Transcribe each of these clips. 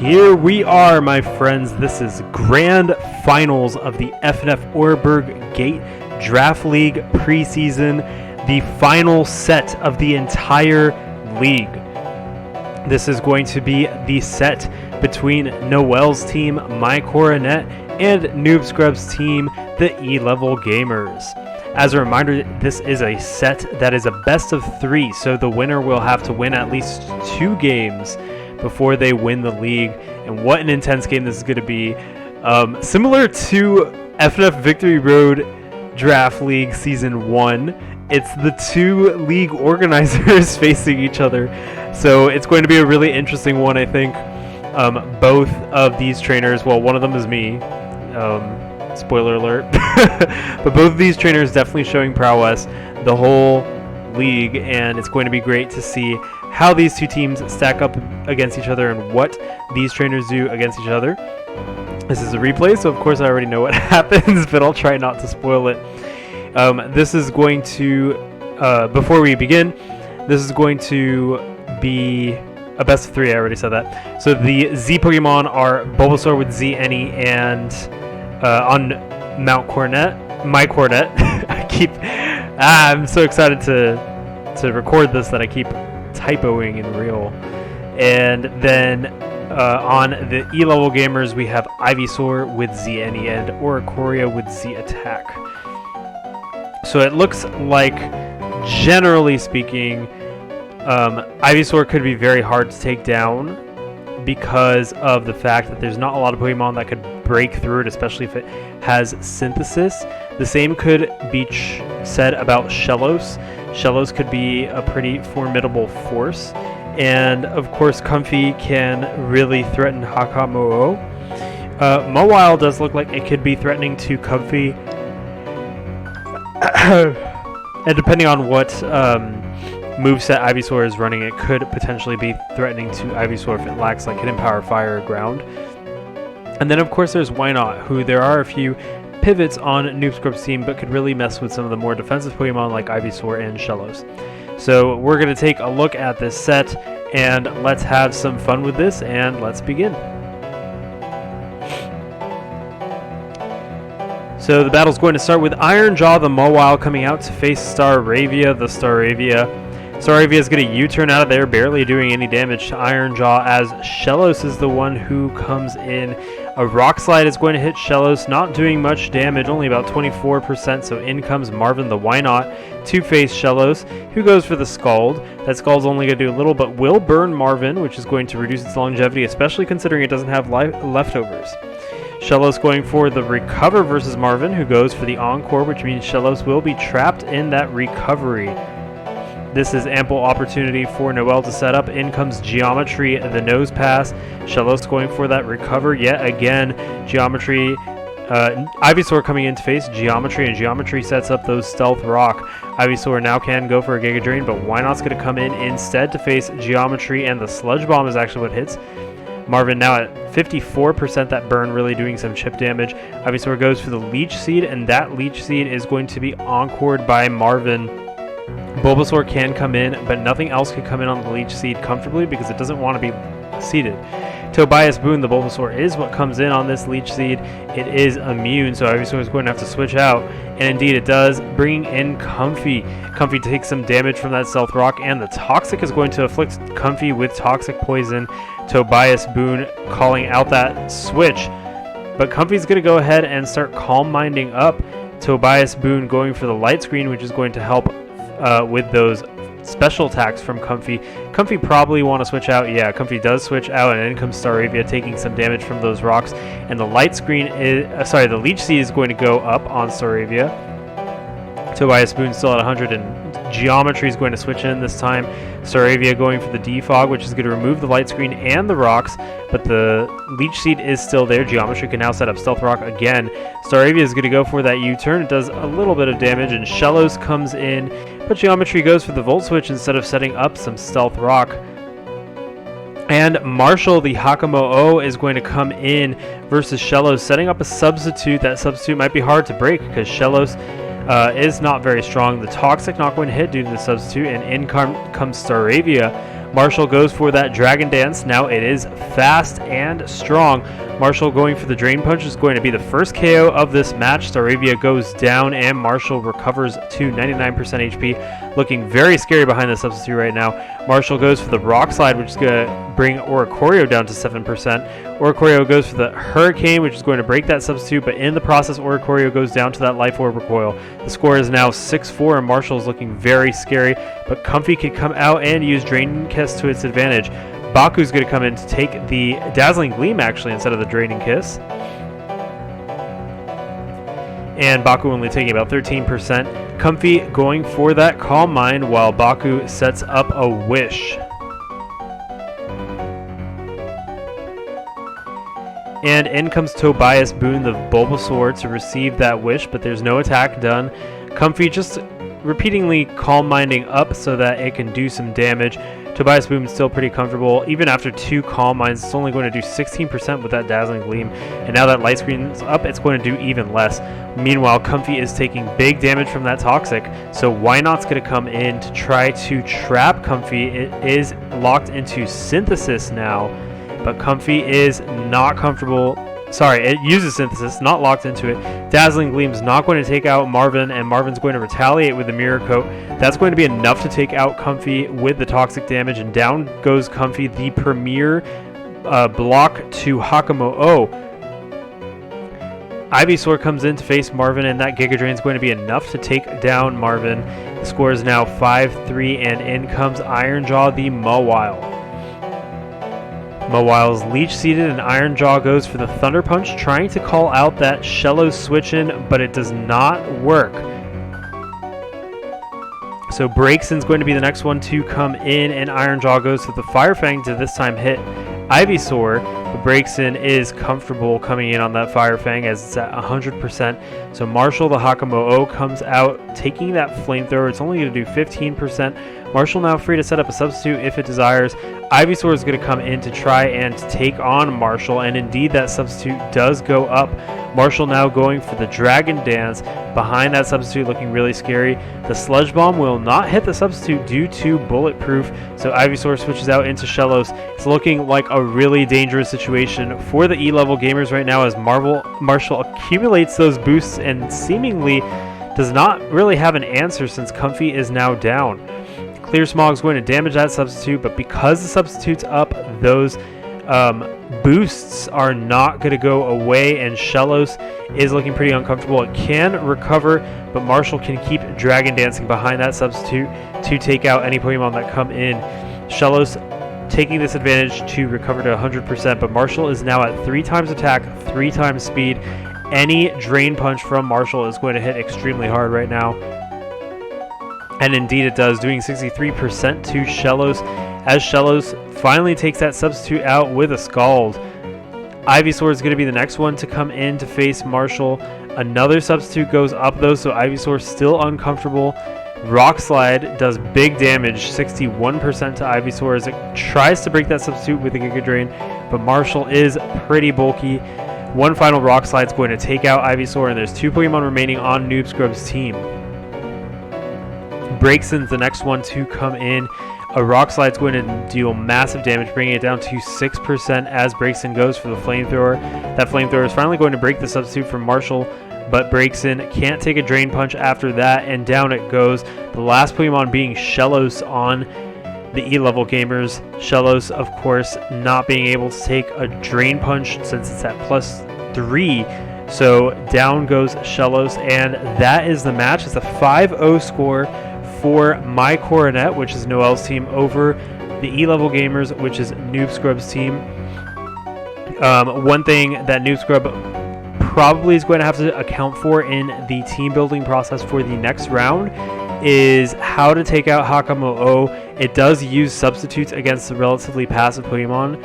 Here we are, my friends. This is grand finals of the FnF Oreburgh Gate Draft League preseason, the final set of the entire league. This is going to be the set between Noel's team, my Coronet, and Noob Scrub's team, the E-Level Gamers. As a reminder, this is a set that is a best of 3, so the winner will have to win at least 2 games before they win the league. And what an intense game this is going to be. Similar to FnF Victory Road Draft League Season 1, it's the 2 league organizers facing each other. So it's going to be a really interesting one, I think. Both of these trainers, well, one of them is me. Spoiler alert. But both of these trainers definitely showing prowess the whole league, and it's going to be great to see how these two teams stack up against each other and what these trainers do against each other. This is a replay, so of course I already know what happens, but I'll try not to spoil it. This is going to, before we begin, this is going to be a best of 3. I already said that. So the Z Pokemon are Bulbasaur with Z, Any, and on Mount Coronet, my Coronet. I'm so excited to record this that I keep typoing in real. And then on the E-Level Gamers, we have Ivysaur with Z, Any, and Oreburgh with Z Attack. So it looks like, generally speaking, Ivysaur could be very hard to take down because of the fact that there's not a lot of Pokemon that could break through it, especially if it has Synthesis. The same could be said about Shellos. Shellos could be a pretty formidable force. And of course, Comfey can really threaten Hakamo-o. Mawile does look like it could be threatening to Comfey. And depending on what moveset Ivysaur is running, it could potentially be threatening to Ivysaur if it lacks like Hidden Power, Fire, or Ground. And then of course there's Wynot, who there are a few pivots on Noob Scrub's team, but could really mess with some of the more defensive Pokemon like Ivysaur and Shellos. So we're going to take a look at this set, and let's have some fun with this, and let's begin. So the battle's going to start with Ironjaw, the Mawile, coming out to face Staravia, the Staravia. Staravia is going to U-turn out of there, barely doing any damage to Ironjaw, as Shellos is the one who comes in. A Rock Slide is going to hit Shellos, not doing much damage, only about 24%, so in comes Marvin the Wynot to face Shellos, who goes for the Scald. That Scald's only going to do a little, but will burn Marvin, which is going to reduce its longevity, especially considering it doesn't have leftovers. Shellos going for the Recover versus Marvin, who goes for the Encore, which means Shellos will be trapped in that recovery. This is ample opportunity for Noel to set up. In comes Geometry, the Nose Pass. Shellos going for that Recover yet again. Geometry, Ivysaur coming in to face Geometry, and Geometry sets up those Stealth Rock. Ivysaur now can go for a Giga Drain, but Wynot's going to come in instead to face Geometry, and the Sludge Bomb is actually what hits. Marvin now at 54%, that burn really doing some chip damage. Ivysaur goes for the Leech Seed, and that Leech Seed is going to be encored by Marvin. Bulbasaur can come in, but nothing else can come in on the Leech Seed comfortably because it doesn't want to be seeded. Tobias Boone, the Bulbasaur, is what comes in on this Leech Seed. It is immune, so Ivysaur is going to have to switch out, and indeed it does, bringing in Comfey. Comfey takes some damage from that Stealth Rock, and the Toxic is going to afflict Comfey with Toxic Poison. Tobias Boone calling out that switch, but Comfey's going to go ahead and start Calm Minding up. Tobias Boone going for the Light Screen, which is going to help with those special attacks from Comfey. Comfey probably want to switch out. Yeah, Comfey does switch out, and in comes Staravia taking some damage from those rocks. And the Light Screen is, the Leech Seed is going to go up on Staravia. Tobias Boone still at 100, and Geometry is going to switch in this time. Staravia going for the Defog, which is going to remove the Light Screen and the rocks, but the Leech Seed is still there. Geometry can now set up Stealth Rock again. Staravia is going to go for that U-turn. It does a little bit of damage, and Shellos comes in, but Geometry goes for the Volt Switch instead of setting up some Stealth Rock. And Marshall, the Hakamo-o, is going to come in versus Shellos, setting up a substitute. That substitute might be hard to break because Shellos is not very strong. The Toxic not going to hit due to the substitute, and in comes Staravia Marshall goes for that Dragon Dance. Now it is fast and strong. Marshall going for the Drain Punch is going to be the first KO of this match. Staravia goes down and Marshall recovers to 99% HP. Looking very scary behind the substitute right now. Marshall goes for the Rock Slide, which is going to bring Oricorio down to 7%. Oricorio goes for the Hurricane, which is going to break that substitute, but in the process, Oricorio goes down to that Life Orb recoil. The score is now 6-4, and Marshall is looking very scary, but Comfy could come out and use Draining Kiss to its advantage. Baku's going to come in to take the Dazzling Gleam, actually, instead of the Draining Kiss. And Baku only taking about 13%. Comfy going for that Calm Mind, while Baku sets up a Wish. And in comes Tobias Boone, the Bulbasaur, to receive that Wish, but there's no attack done. Comfy just repeatedly Calm Minding up so that it can do some damage. Tobias Boone is still pretty comfortable. Even after 2 Calm Minds, it's only going to do 16% with that Dazzling Gleam. And now that Light Screen's up, it's going to do even less. Meanwhile, Comfy is taking big damage from that Toxic, so Wynot's going to come in to try to trap Comfy. It is locked into Synthesis now, but Comfy is not comfortable. Sorry, it uses Synthesis, not locked into it. Dazzling Gleam's not going to take out Marvin, and Marvin's going to retaliate with the Mirror Coat. That's going to be enough to take out Comfy with the Toxic damage, and down goes Comfy, the premier block to Hakamo-O. Ivysaur comes in to face Marvin, and that Giga Drain is going to be enough to take down Marvin. The score is now 5-3, and in comes Ironjaw, the Mawile. Mawile's Leech Seated, and Ironjaw goes for the Thunder Punch, trying to call out that Shello switch in, but it does not work. So Braixen's going to be the next one to come in, and Ironjaw goes for the Fire Fang to this time hit Ivysaur. But Braixen is comfortable coming in on that Fire Fang as it's at 100%. So Marshall, the Hakamo-O, comes out taking that Flamethrower. It's only going to do 15%. Marshall now free to set up a substitute if it desires. Ivysaur is going to come in to try and take on Marshall, and indeed that substitute does go up. Marshall now going for the Dragon Dance. Behind that substitute looking really scary. The Sludge Bomb will not hit the substitute due to Bulletproof, so Ivysaur switches out into Shellos. It's looking like a really dangerous situation for the E-level gamers right now as Marshall accumulates those boosts and seemingly does not really have an answer since Comfy is now down. Clear Smog is going to damage that substitute, but because the substitute's up, those boosts are not going to go away, and Shellos is looking pretty uncomfortable. It can recover, but Marshall can keep Dragon Dancing behind that substitute to take out any Pokemon that come in. Shellos taking this advantage to recover to 100%, but Marshall is now at 3 times attack, 3 times speed. Any Drain Punch from Marshall is going to hit extremely hard right now. And indeed it does, doing 63% to Shellos, as Shellos finally takes that substitute out with a Scald. Ivysaur is going to be the next one to come in to face Marshall. Another substitute goes up though, so Ivysaur still uncomfortable. Rock Slide does big damage, 61% to Ivysaur as it tries to break that substitute with the Giga Drain, but Marshall is pretty bulky. One final Rock Slide is going to take out Ivysaur, and there's 2 Pokemon remaining on Noob Scrub's team. Braixen's the next one to come in. A Rock Slide is going to deal massive damage, bringing it down to 6% as Braixen goes for the Flamethrower. That Flamethrower is finally going to break the substitute from Marshall, but Braixen can't take a Drain Punch after that, and down it goes. The last Pokemon being Shellos on the E-level gamers. Shellos, of course, not being able to take a Drain Punch since it's at +3. So down goes Shellos, and that is the match. It's a 5-0 score for my Coronet, which is Noel's team, over the E-level gamers, which is Noob Scrub's team. One thing that Noob Scrub probably is going to have to account for in the team building process for the next round is how to take out Hakamo-O. It does use substitutes against the relatively passive Pokemon,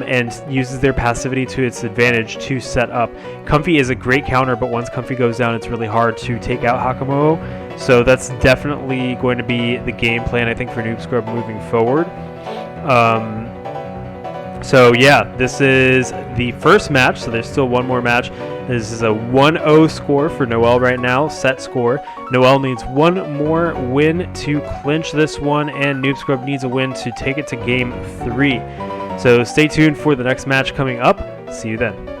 and uses their passivity to its advantage to set up. Comfy is a great counter, but once Comfy goes down, it's really hard to take out Hakamo-O. So that's definitely going to be the game plan, I think, for Noob Scrub moving forward. So yeah, this is the first match, so there's still one more match. This is a 1-0 score for Noel right now, set score. Noel needs one more win to clinch this one, and Noob Scrub needs a win to take it to game 3. So stay tuned for the next match coming up. See you then.